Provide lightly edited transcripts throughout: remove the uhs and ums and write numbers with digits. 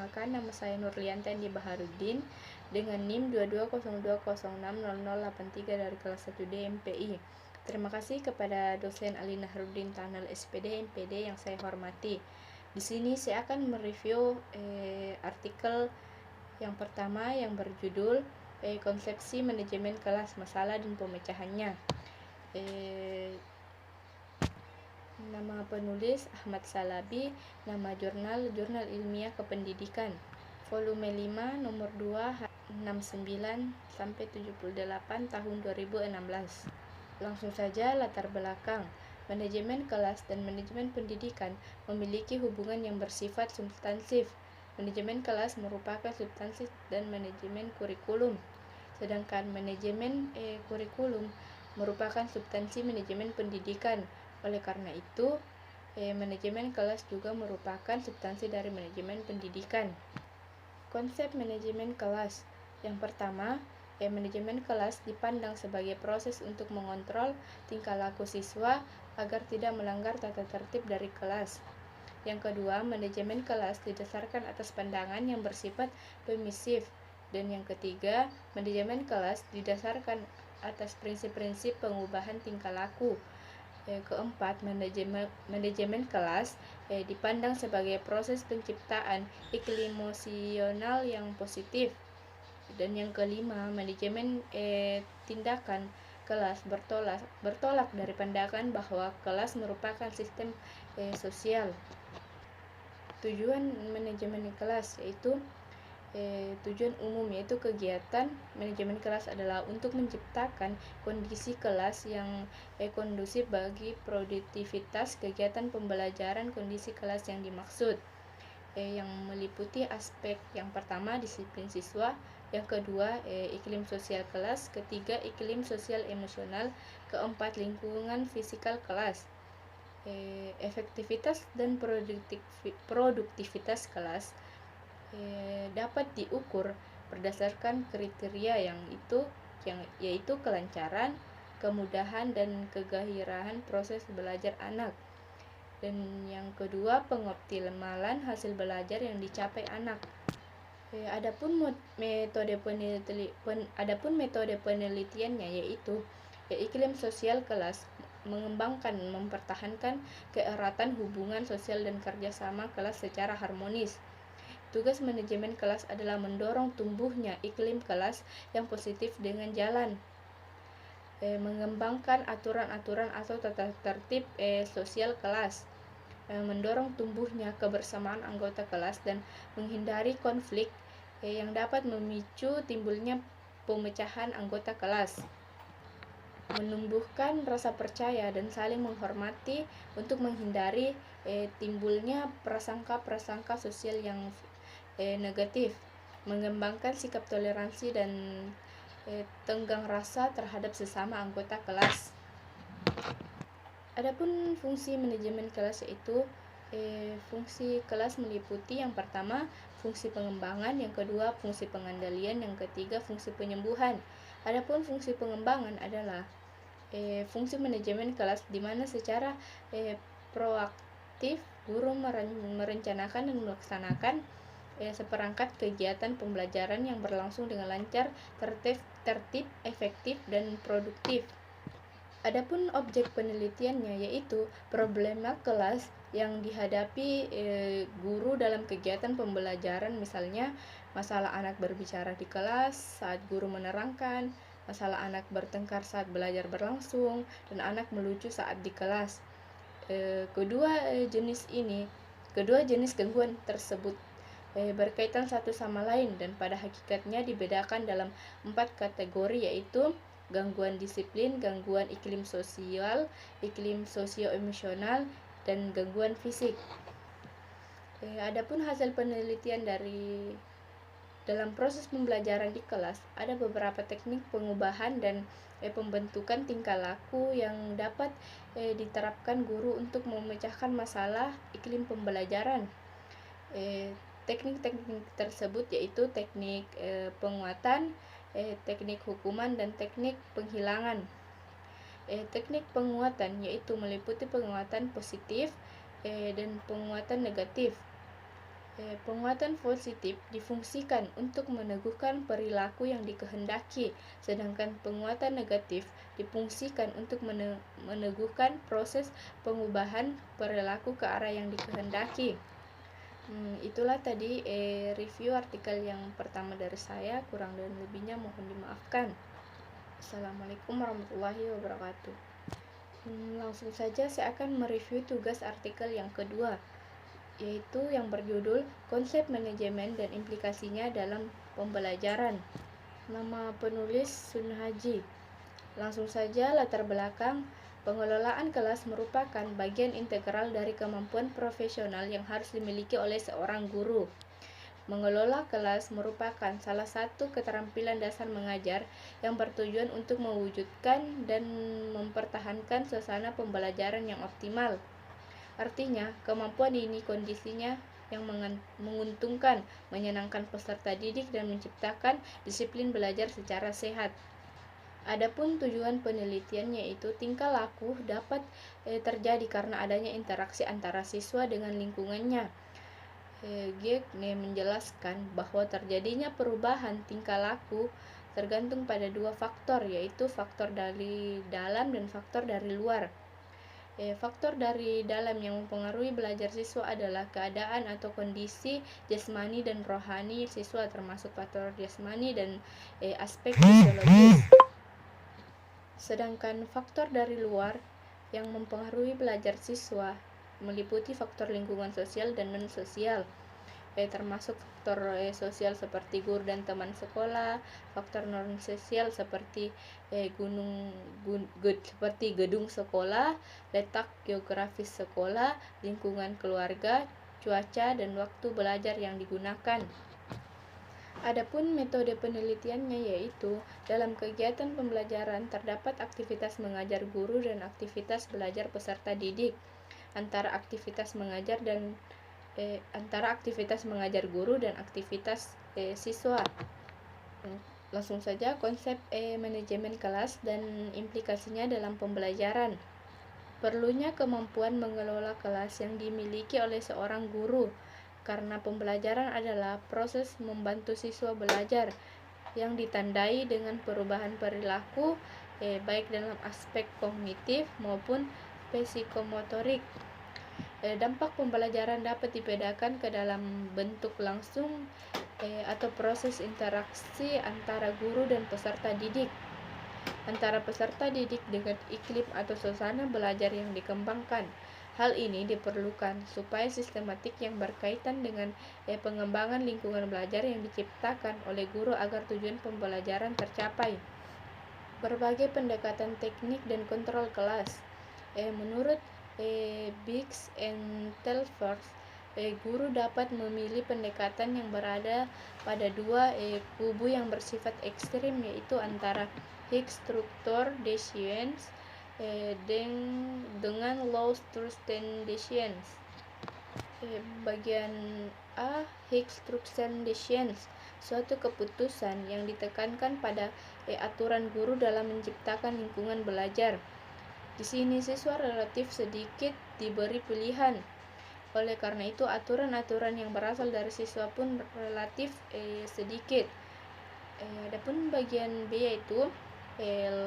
Perkenalkan, nama saya Nurlianti Andi Baharudin dengan NIM 2202060083 dari kelas 1D MPI. Terima kasih kepada dosen Ali Nahrudin Tanal SPD MPD yang saya hormati. Di sini saya akan mereview artikel yang pertama yang berjudul Konsepsi Manajemen Kelas, Masalah dan Pemecahannya. Nama penulis Ahmad Salabi, nama jurnal Ilmiah Kependidikan, volume 5 nomor 2 69 sampai 78 tahun 2016. Langsung saja latar belakang. Manajemen kelas dan manajemen pendidikan memiliki hubungan yang bersifat substansif. Manajemen kelas merupakan substansi dan manajemen kurikulum, sedangkan manajemen kurikulum merupakan substansi manajemen pendidikan. Oleh karena itu, manajemen kelas juga merupakan substansi dari manajemen pendidikan. Konsep manajemen kelas. Yang pertama, manajemen kelas dipandang sebagai proses untuk mengontrol tingkah laku siswa agar tidak melanggar tata tertib dari kelas. Yang kedua, manajemen kelas didasarkan atas pandangan yang bersifat permisif. Dan yang ketiga, manajemen kelas didasarkan atas prinsip-prinsip pengubahan tingkah laku. Keempat, manajemen kelas dipandang sebagai proses penciptaan iklim emosional yang positif. Dan yang kelima, manajemen tindakan kelas bertolak dari pandangan bahwa kelas merupakan sistem sosial. Tujuan manajemen kelas yaitu tujuan umum, yaitu kegiatan manajemen kelas adalah untuk menciptakan kondisi kelas yang kondusif bagi produktivitas kegiatan pembelajaran. Kondisi kelas yang dimaksud yang meliputi aspek yang pertama disiplin siswa, yang kedua iklim sosial kelas, ketiga iklim sosial emosional, keempat lingkungan fisikal kelas. Efektivitas dan produktivitas kelas dapat diukur berdasarkan kriteria yaitu kelancaran, kemudahan, dan kegairahan proses belajar anak. Dan yang kedua, pengoptimalan hasil belajar yang dicapai anak. Adapun metode penelitiannya yaitu iklim sosial kelas mengembangkan mempertahankan keeratan hubungan sosial dan kerjasama kelas secara harmonis. Tugas manajemen kelas adalah mendorong tumbuhnya iklim kelas yang positif dengan jalan mengembangkan aturan-aturan atau tata tertib sosial kelas, mendorong tumbuhnya kebersamaan anggota kelas dan menghindari konflik yang dapat memicu timbulnya pemecahan anggota kelas, menumbuhkan rasa percaya dan saling menghormati untuk menghindari timbulnya prasangka sosial yang negatif, mengembangkan sikap toleransi dan tenggang rasa terhadap sesama anggota kelas. Adapun fungsi manajemen kelas yaitu fungsi kelas meliputi yang pertama fungsi pengembangan, yang kedua fungsi pengandalian, yang ketiga fungsi penyembuhan. Adapun fungsi pengembangan adalah fungsi manajemen kelas di mana secara proaktif guru merencanakan dan melaksanakan seperangkat kegiatan pembelajaran yang berlangsung dengan lancar, tertib, efektif, dan produktif. Adapun objek penelitiannya yaitu problema kelas yang dihadapi guru dalam kegiatan pembelajaran, misalnya masalah anak berbicara di kelas saat guru menerangkan, masalah anak bertengkar saat belajar berlangsung, dan anak melucu saat di kelas. Kedua jenis gangguan tersebut berkaitan satu sama lain dan pada hakikatnya dibedakan dalam 4 kategori, yaitu gangguan disiplin, gangguan iklim sosial, iklim sosio-emosional, dan gangguan fisik. Adapun hasil penelitian dalam proses pembelajaran di kelas, ada beberapa teknik pengubahan dan pembentukan tingkah laku yang dapat diterapkan guru untuk memecahkan masalah iklim pembelajaran. Teknik-teknik tersebut yaitu teknik penguatan, teknik hukuman, dan teknik penghilangan. Teknik penguatan yaitu meliputi penguatan positif dan penguatan negatif. Penguatan positif difungsikan untuk meneguhkan perilaku yang dikehendaki, sedangkan penguatan negatif difungsikan untuk meneguhkan proses pengubahan perilaku ke arah yang dikehendaki. Itulah tadi review artikel yang pertama dari saya, kurang dan lebihnya mohon dimaafkan. Assalamualaikum warahmatullahi wabarakatuh. Langsung saja saya akan mereview tugas artikel yang kedua, yaitu yang berjudul Konsep Manajemen dan Implikasinya dalam Pembelajaran. Nama penulis Sun Haji. Langsung saja latar belakang. Pengelolaan kelas merupakan bagian integral dari kemampuan profesional yang harus dimiliki oleh seorang guru. Mengelola kelas merupakan salah satu keterampilan dasar mengajar yang bertujuan untuk mewujudkan dan mempertahankan suasana pembelajaran yang optimal. Artinya, kemampuan ini kondisinya yang menguntungkan, menyenangkan peserta didik dan menciptakan disiplin belajar secara sehat. Adapun tujuan penelitian yaitu tingkah laku dapat terjadi karena adanya interaksi antara siswa dengan lingkungannya. Gegne menjelaskan bahwa terjadinya perubahan tingkah laku tergantung pada dua faktor, yaitu faktor dari dalam dan faktor dari luar. Faktor dari dalam yang mempengaruhi belajar siswa adalah keadaan atau kondisi jasmani dan rohani siswa, termasuk faktor jasmani dan aspek fisiologis. Sedangkan faktor dari luar yang mempengaruhi belajar siswa meliputi faktor lingkungan sosial dan non-sosial, termasuk faktor sosial seperti guru dan teman sekolah, faktor non sosial seperti seperti gedung sekolah, letak geografis sekolah, lingkungan keluarga, cuaca, dan waktu belajar yang digunakan. Adapun metode penelitiannya yaitu dalam kegiatan pembelajaran terdapat aktivitas mengajar guru dan aktivitas belajar peserta didik. Antara aktivitas mengajar guru dan aktivitas siswa. Langsung saja konsep manajemen kelas dan implikasinya dalam pembelajaran. Perlunya kemampuan mengelola kelas yang dimiliki oleh seorang guru, karena pembelajaran adalah proses membantu siswa belajar yang ditandai dengan perubahan perilaku baik dalam aspek kognitif maupun psikomotorik. Dampak pembelajaran dapat dibedakan ke dalam bentuk langsung atau proses interaksi antara guru dan peserta didik, antara peserta didik dengan iklim atau suasana belajar yang dikembangkan. Hal ini diperlukan supaya sistematik yang berkaitan dengan pengembangan lingkungan belajar yang diciptakan oleh guru agar tujuan pembelajaran tercapai. Berbagai pendekatan teknik dan kontrol kelas. Menurut Biggs and Telford, guru dapat memilih pendekatan yang berada pada dua kubu yang bersifat ekstrim, yaitu antara Higgs Structure Decisions dengan Low Structure Decisions. Bagian A, Higgs Structure Decisions, suatu keputusan yang ditekankan pada aturan guru dalam menciptakan lingkungan belajar. Di sini siswa relatif sedikit diberi pilihan. Oleh karena itu, aturan-aturan yang berasal dari siswa pun relatif sedikit. Adapun bagian B yaitu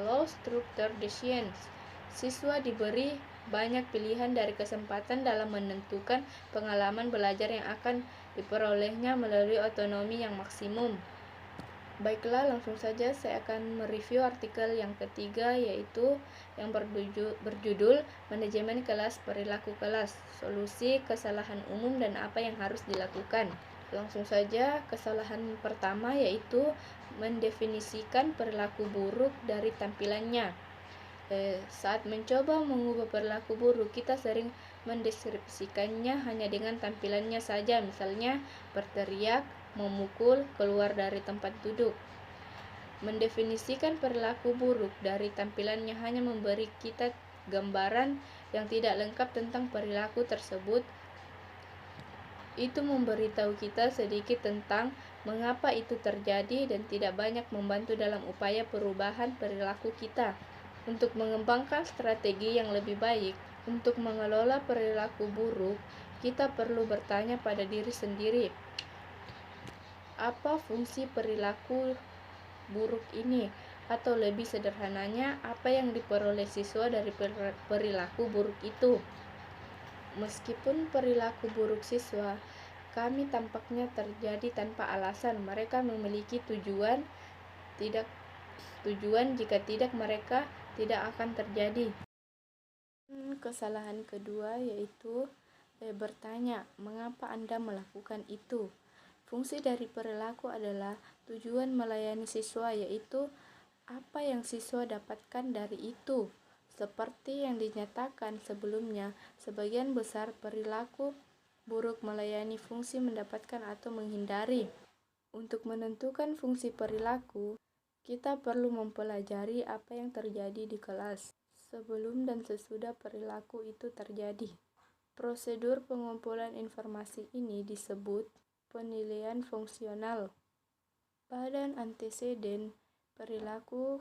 Low Structure Decisions. Siswa diberi banyak pilihan dari kesempatan dalam menentukan pengalaman belajar yang akan diperolehnya melalui otonomi yang maksimum. Baiklah, langsung saja saya akan mereview artikel yang ketiga, yaitu yang berjudul Manajemen Kelas Perilaku Kelas, Solusi Kesalahan Umum dan Apa yang Harus Dilakukan. Langsung saja, kesalahan pertama yaitu mendefinisikan perilaku buruk dari tampilannya. Saat mencoba mengubah perilaku buruk, kita sering mendeskripsikannya hanya dengan tampilannya saja, misalnya berteriak, memukul, keluar dari tempat duduk. Mendefinisikan perilaku buruk dari tampilannya hanya memberi kita gambaran yang tidak lengkap tentang perilaku tersebut. Itu memberitahu kita sedikit tentang mengapa itu terjadi dan tidak banyak membantu dalam upaya perubahan perilaku kita. Untuk mengembangkan strategi yang lebih baik untuk mengelola perilaku buruk, Kita perlu bertanya pada diri sendiri, apa fungsi perilaku buruk ini? Atau lebih sederhananya, apa yang diperoleh siswa dari perilaku buruk itu? Meskipun perilaku buruk siswa kami tampaknya terjadi tanpa alasan, mereka memiliki tujuan jika tidak mereka tidak akan terjadi. Kesalahan kedua yaitu bertanya, mengapa Anda melakukan itu? Fungsi dari perilaku adalah tujuan melayani siswa, yaitu apa yang siswa dapatkan dari itu. Seperti yang dinyatakan sebelumnya, sebagian besar perilaku buruk melayani fungsi mendapatkan atau menghindari. Untuk menentukan fungsi perilaku, kita perlu mempelajari apa yang terjadi di kelas sebelum dan sesudah perilaku itu terjadi. Prosedur pengumpulan informasi ini disebut penilaian fungsional. Pada anteseden perilaku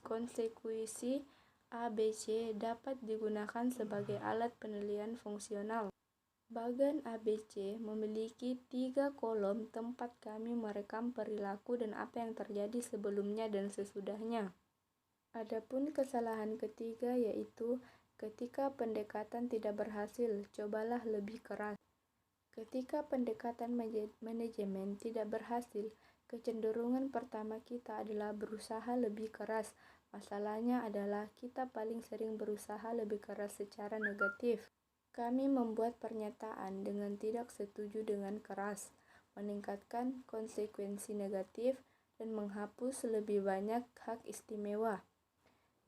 konsekuensi ABC dapat digunakan sebagai alat penilaian fungsional. Bagan ABC memiliki 3 kolom tempat kami merekam perilaku dan apa yang terjadi sebelumnya dan sesudahnya. Adapun kesalahan ketiga yaitu ketika pendekatan tidak berhasil, cobalah lebih keras. Ketika pendekatan manajemen tidak berhasil, kecenderungan pertama kita adalah berusaha lebih keras. Masalahnya adalah kita paling sering berusaha lebih keras secara negatif. Kami membuat pernyataan dengan tidak setuju dengan keras, meningkatkan konsekuensi negatif, dan menghapus lebih banyak hak istimewa.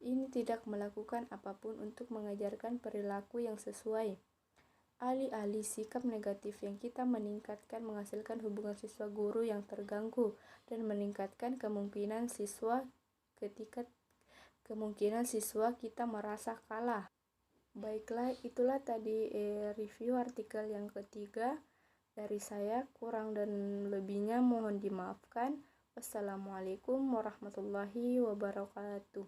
Ini tidak melakukan apapun untuk mengajarkan perilaku yang sesuai. Alih-alih sikap negatif yang kita meningkatkan menghasilkan hubungan siswa-guru yang terganggu dan meningkatkan kemungkinan siswa kita merasa kalah. Baiklah, itulah tadi review artikel yang ketiga dari saya. Kurang dan lebihnya mohon dimaafkan. Wassalamualaikum warahmatullahi wabarakatuh.